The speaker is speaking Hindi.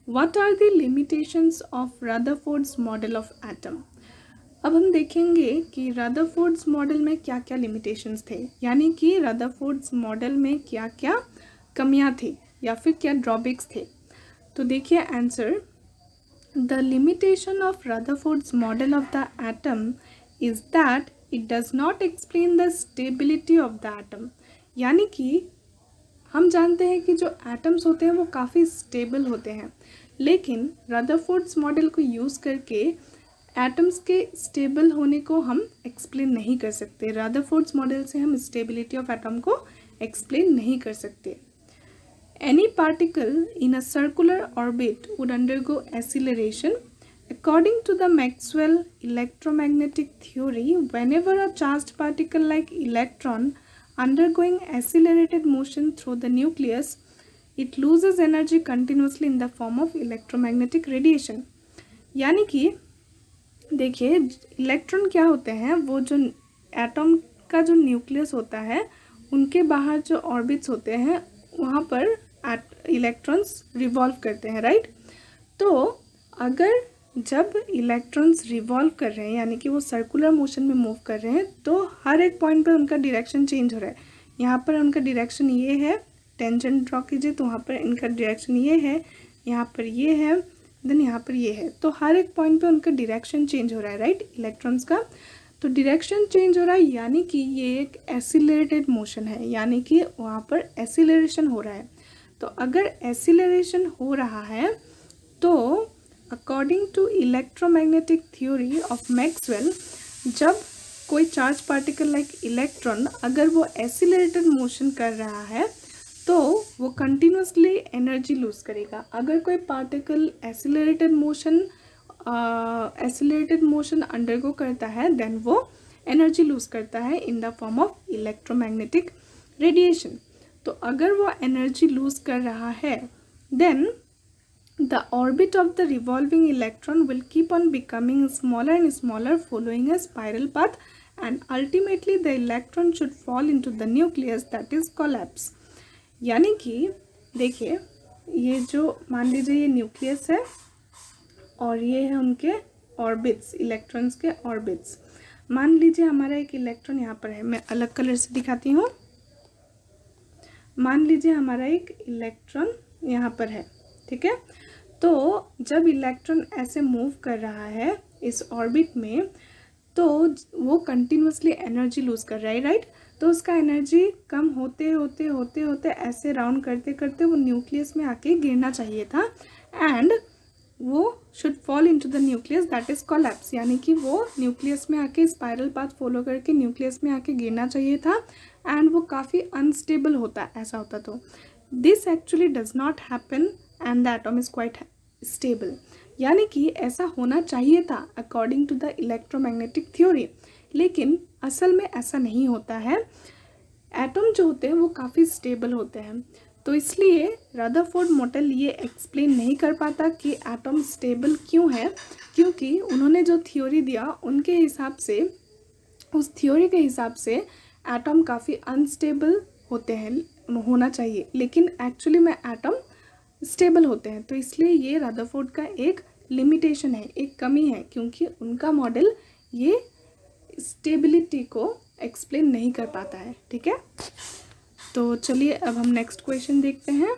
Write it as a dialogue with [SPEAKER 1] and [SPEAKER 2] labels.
[SPEAKER 1] What are the limitations of Rutherford's model of atom. अब हम देखेंगे कि रदरफोर्ड्स मॉडल में क्या क्या लिमिटेशंस थे, यानी कि रदरफोर्ड्स मॉडल में क्या क्या कमियां थी या फिर क्या ड्रॉबैक्स थे। तो देखिए answer, the limitation of Rutherford's model of the atom is that it does not explain the stability of the atom. यानी कि हम जानते हैं कि जो एटम्स होते हैं वो काफ़ी स्टेबल होते हैं, लेकिन रदरफोर्ड्स मॉडल को यूज़ करके एटम्स के स्टेबल होने को हम एक्सप्लेन नहीं कर सकते। रदरफोर्ड्स मॉडल से हम स्टेबिलिटी ऑफ एटम को एक्सप्लेन नहीं कर सकते। Any particle in a circular orbit would undergo acceleration according to the Maxwell electromagnetic theory. Whenever a charged particle like electron undergoing accelerated motion through the nucleus, it loses energy continuously in the form of electromagnetic radiation. यानी कि देखिए इलेक्ट्रॉन क्या होते हैं, वो जो एटम का जो न्यूक्लियस होता है उनके बाहर जो ऑर्बिट्स होते हैं वहाँ पर इलेक्ट्रॉन्स रिवॉल्व करते हैं, राइट। तो अगर जब इलेक्ट्रॉन्स रिवॉल्व कर रहे हैं यानी कि वो सर्कुलर मोशन में मूव कर रहे हैं, तो हर एक पॉइंट पर उनका डायरेक्शन चेंज हो रहा है। यहाँ पर उनका डायरेक्शन ये है, टेंजेंट ड्रॉ कीजिए तो वहाँ पर इनका डायरेक्शन ये है, यहाँ पर ये है, देन यहाँ पर ये है। तो हर एक पॉइंट पे उनका डायरेक्शन चेंज हो रहा है, राइट, इलेक्ट्रॉन्स का। तो डायरेक्शन चेंज हो रहा है यानी कि ये एक एसिलरेटेड मोशन है, यानी कि वहाँ पर एसिलरेशन हो रहा है। तो अगर एसिलरेशन हो रहा है तो according to electromagnetic theory of Maxwell, जब कोई चार्ज पार्टिकल लाइक इलेक्ट्रॉन अगर वो एसिलरेटेड मोशन कर रहा है तो वो कंटिन्यूसली एनर्जी लूज करेगा। अगर कोई पार्टिकल एसिलरेटेड मोशन अंडरगो करता है देन वो एनर्जी लूज करता है in the form of electromagnetic radiation. तो अगर वो एनर्जी लूज कर रहा है then the orbit of the revolving electron will keep on becoming smaller and smaller following a spiral path, and ultimately the electron should fall into the nucleus, that is collapse. यानी कि देखिए ये जो मान लीजिए ये न्यूक्लियस है और ये है उनके ऑर्बिट्स, इलेक्ट्रॉन्स के ऑर्बिट्स। मान लीजिए हमारा एक इलेक्ट्रॉन यहाँ पर है, मैं अलग कलर से दिखाती हूँ। मान लीजिए हमारा एक इलेक्ट्रॉन यहाँ पर है, ठीक है। तो जब इलेक्ट्रॉन ऐसे मूव कर रहा है इस ऑर्बिट में तो वो कंटिन्यूसली एनर्जी लूज कर रहा है, राइट। तो उसका एनर्जी कम होते होते होते होते ऐसे राउंड करते करते वो न्यूक्लियस में आके गिरना चाहिए था, एंड वो should fall into the nucleus, that is collapse. यानी कि वो न्यूक्लियस में आके स्पाइरल पाथ फॉलो करके न्यूक्लियस में आके गिरना चाहिए था, एंड वो काफ़ी अनस्टेबल होता, ऐसा होता। तो this actually does not happen and the atom is quite stable. यानी कि ऐसा होना चाहिए था according to the electromagnetic theory, लेकिन असल में ऐसा नहीं होता है। एटम जो होते हैं वो काफ़ी स्टेबल होते हैं, तो इसलिए रदरफोर्ड मॉडल ये एक्सप्लेन नहीं कर पाता कि एटम स्टेबल क्यों है, क्योंकि उन्होंने जो थ्योरी दिया उनके हिसाब से, उस थ्योरी के हिसाब से एटम काफ़ी अनस्टेबल होते हैं, होना चाहिए, लेकिन एक्चुअली में एटम स्टेबल होते हैं। तो इसलिए ये रदरफोर्ड का एक लिमिटेशन है, एक कमी है, क्योंकि उनका मॉडल ये स्टेबिलिटी को एक्सप्लेन नहीं कर पाता है, ठीक है। तो चलिए अब हम नेक्स्ट क्वेश्चन देखते हैं।